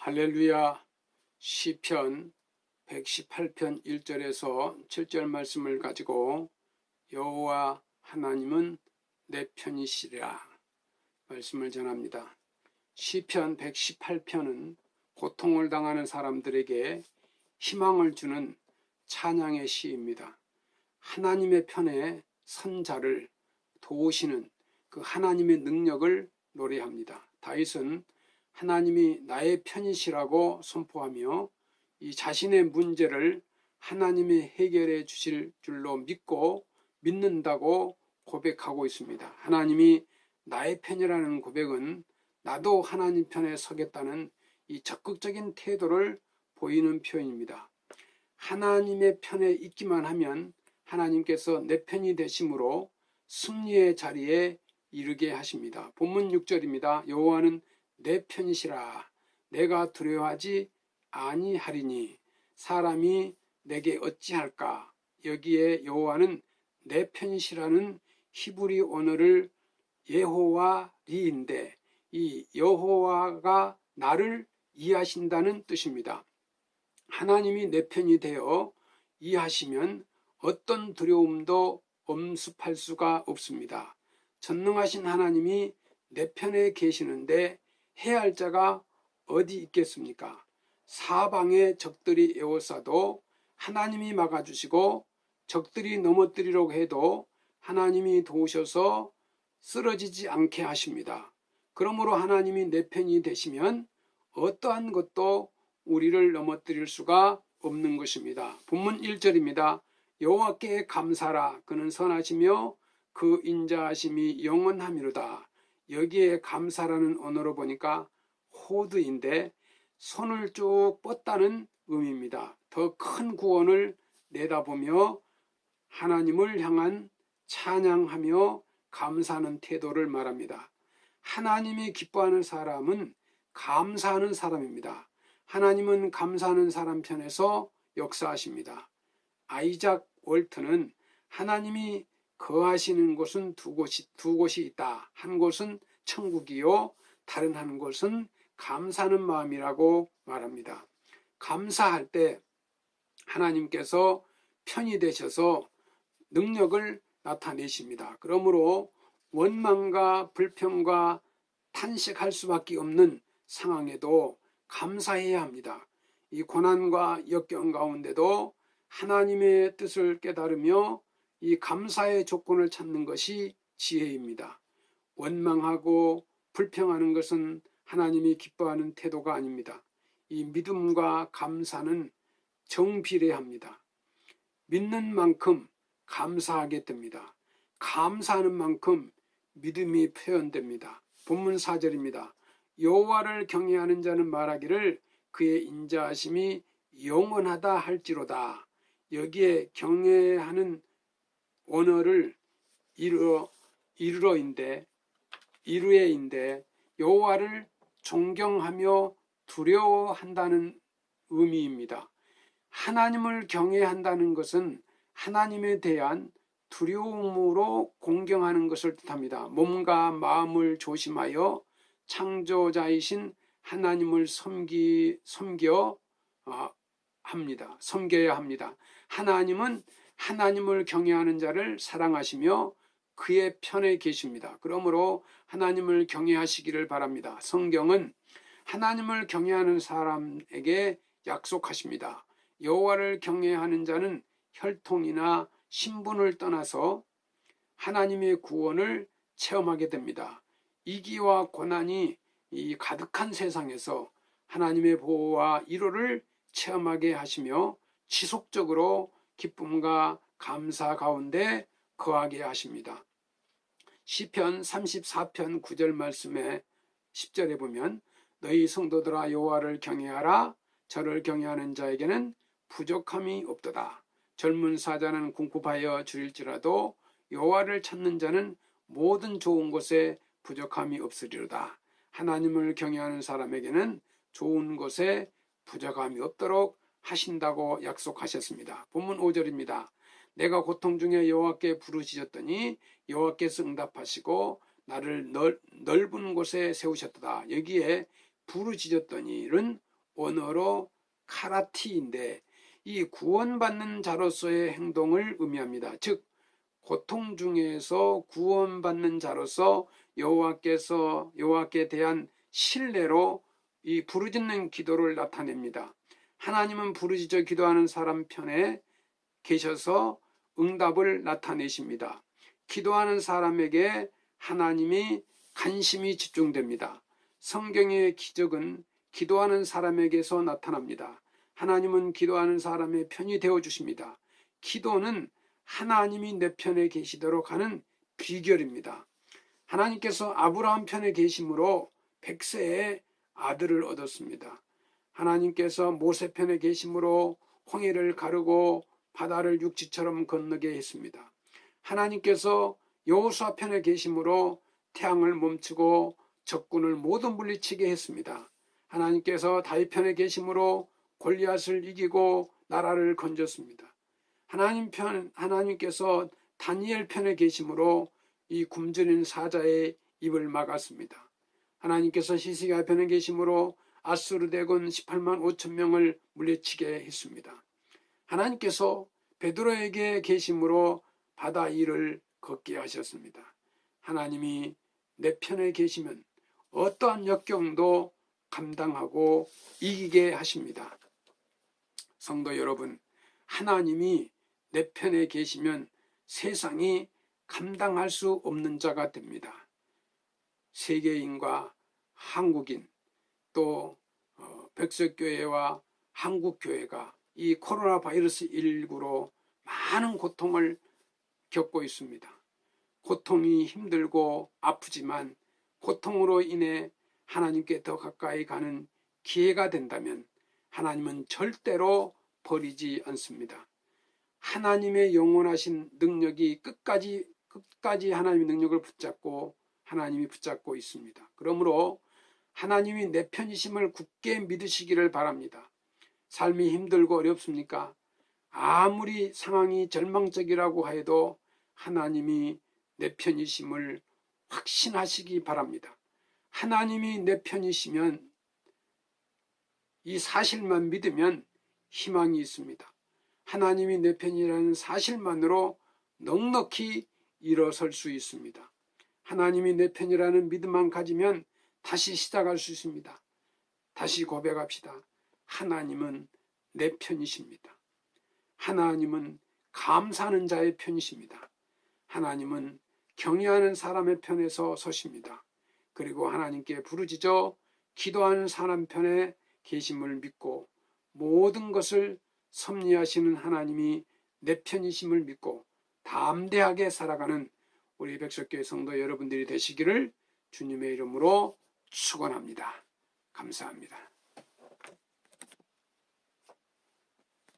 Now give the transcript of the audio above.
할렐루야. 시편 118편 1절에서 7절 말씀을 가지고 여호와 하나님은 내 편이시라 말씀을 전합니다. 시편 118편은 고통을 당하는 사람들에게 희망을 주는 찬양의 시입니다. 하나님의 편에 선 자를 도우시는 그 하나님의 능력을 노래합니다. 다윗은 하나님이 나의 편이시라고 선포하며 이 자신의 문제를 하나님이 해결해 주실 줄로 믿는다고 고백하고 있습니다. 하나님이 나의 편이라는 고백은 나도 하나님 편에 서겠다는 이 적극적인 태도를 보이는 표현입니다. 하나님의 편에 있기만 하면 하나님께서 내 편이 되심으로 승리의 자리에 이르게 하십니다. 본문 6절입니다. 여호와는 내 편이시라. 내가 두려워하지 아니하리니 사람이 내게 어찌할까. 여기에 여호와는 내 편이시라는 히브리 언어를 예호와리인데 이 여호와가 나를 이해하신다는 뜻입니다. 하나님이 내 편이 되어 이해하시면 어떤 두려움도 엄습할 수가 없습니다. 전능하신 하나님이 내 편에 계시는데 해야 할 자가 어디 있겠습니까? 사방에 적들이 에워싸도 하나님이 막아주시고 적들이 넘어뜨리려고 해도 하나님이 도우셔서 쓰러지지 않게 하십니다. 그러므로 하나님이 내 편이 되시면 어떠한 것도 우리를 넘어뜨릴 수가 없는 것입니다. 본문 1절입니다. 여호와께 감사라. 그는 선하시며 그 인자하심이 영원하미로다. 여기에 감사라는 언어로 보니까 호드인데 손을 쭉 뻗다는 의미입니다. 더 큰 구원을 내다보며 하나님을 향한 찬양하며 감사하는 태도를 말합니다. 하나님이 기뻐하는 사람은 감사하는 사람입니다. 하나님은 감사하는 사람 편에서 역사하십니다. 아이작 월트는 하나님이 거하시는 곳은 두 곳이 있다. 한 곳은 천국이요 다른 한 곳은 감사하는 마음이라고 말합니다. 감사할 때 하나님께서 편이 되셔서 능력을 나타내십니다. 그러므로 원망과 불평과 탄식할 수밖에 없는 상황에도 감사해야 합니다. 이 고난과 역경 가운데도 하나님의 뜻을 깨달으며 이 감사의 조건을 찾는 것이 지혜입니다. 원망하고 불평하는 것은 하나님이 기뻐하는 태도가 아닙니다. 이 믿음과 감사는 정비례합니다. 믿는 만큼 감사하게 됩니다. 감사하는 만큼 믿음이 표현됩니다. 본문 4절입니다. 여호와를 경외하는 자는 말하기를 그의 인자하심이 영원하다 할지로다. 여기에 경외하는 언어를 이루에인데 여호와를 존경하며 두려워한다는 의미입니다. 하나님을 경외한다는 것은 하나님에 대한 두려움으로 공경하는 것을 뜻합니다. 몸과 마음을 조심하여 창조자이신 하나님을 섬겨야 합니다. 하나님은 하나님을 경외하는 자를 사랑하시며 그의 편에 계십니다. 그러므로 하나님을 경외하시기를 바랍니다. 성경은 하나님을 경외하는 사람에게 약속하십니다. 여호와를 경외하는 자는 혈통이나 신분을 떠나서 하나님의 구원을 체험하게 됩니다. 이기와 고난이 이 가득한 세상에서 하나님의 보호와 위로를 체험하게 하시며 지속적으로 기쁨과 감사 가운데 거하게 하십니다. 시편 34편 9절 말씀에 10절에 보면 너희 성도들아 여호와를 경외하라. 저를 경외하는 자에게는 부족함이 없도다. 젊은 사자는 궁핍하여 줄일지라도 여호와를 찾는 자는 모든 좋은 것에 부족함이 없으리로다. 하나님을 경외하는 사람에게는 좋은 것에 부족함이 없도록 하신다고 약속하셨습니다. 본문 5절입니다. 내가 고통 중에 여호와께 부르짖었더니 여호와께서 응답하시고 나를 넓은 곳에 세우셨도다. 여기에 부르짖었더니는 원어로 카라티인데 이 구원받는 자로서의 행동을 의미합니다. 즉 고통 중에서 구원받는 자로서 여호와께 대한 신뢰로 이 부르짖는 기도를 나타냅니다. 하나님은 부르짖어 기도하는 사람 편에 계셔서 응답을 나타내십니다. 기도하는 사람에게 하나님이 관심이 집중됩니다. 성경의 기적은 기도하는 사람에게서 나타납니다. 하나님은 기도하는 사람의 편이 되어주십니다. 기도는 하나님이 내 편에 계시도록 하는 비결입니다. 하나님께서 아브라함 편에 계심으로 100세에 아들을 얻었습니다. 하나님께서 모세 편에 계심으로 홍해를 가르고 바다를 육지처럼 건너게 했습니다. 하나님께서 여호수아 편에 계심으로 태양을 멈추고 적군을 모두 물리치게 했습니다. 하나님께서 다윗 편에 계심으로 골리앗을 이기고 나라를 건졌습니다. 하나님께서 다니엘 편에 계심으로 이 굶주린 사자의 입을 막았습니다. 하나님께서 히스기야 편에 계심으로 아수르 대군 18만 5천 명을 물리치게 했습니다. 하나님께서 베드로에게 계심으로 바다 위를 걷게 하셨습니다. 하나님이 내 편에 계시면 어떠한 역경도 감당하고 이기게 하십니다. 성도 여러분, 하나님이 내 편에 계시면 세상이 감당할 수 없는 자가 됩니다. 세계인과 한국인 또 백석교회와 한국교회가 이 코로나 바이러스 19로 많은 고통을 겪고 있습니다. 고통이 힘들고 아프지만 고통으로 인해 하나님께 더 가까이 가는 기회가 된다면 하나님은 절대로 버리지 않습니다. 하나님의 영원하신 능력이 끝까지 하나님의 능력을 붙잡고 하나님이 붙잡고 있습니다. 그러므로 하나님이 내 편이심을 굳게 믿으시기를 바랍니다. 삶이 힘들고 어렵습니까? 아무리 상황이 절망적이라고 해도 하나님이 내 편이심을 확신하시기 바랍니다. 하나님이 내 편이시면 이 사실만 믿으면 희망이 있습니다. 하나님이 내 편이라는 사실만으로 넉넉히 일어설 수 있습니다. 하나님이 내 편이라는 믿음만 가지면 다시 시작할 수 있습니다. 다시 고백합시다. 하나님은 내 편이십니다. 하나님은 감사하는 자의 편이십니다. 하나님은 경외하는 사람의 편에서 서십니다. 그리고 하나님께 부르짖어 기도하는 사람 편에 계심을 믿고 모든 것을 섭리하시는 하나님이 내 편이심을 믿고 담대하게 살아가는 우리 백석교회 성도 여러분들이 되시기를 주님의 이름으로 축원합니다. 감사합니다.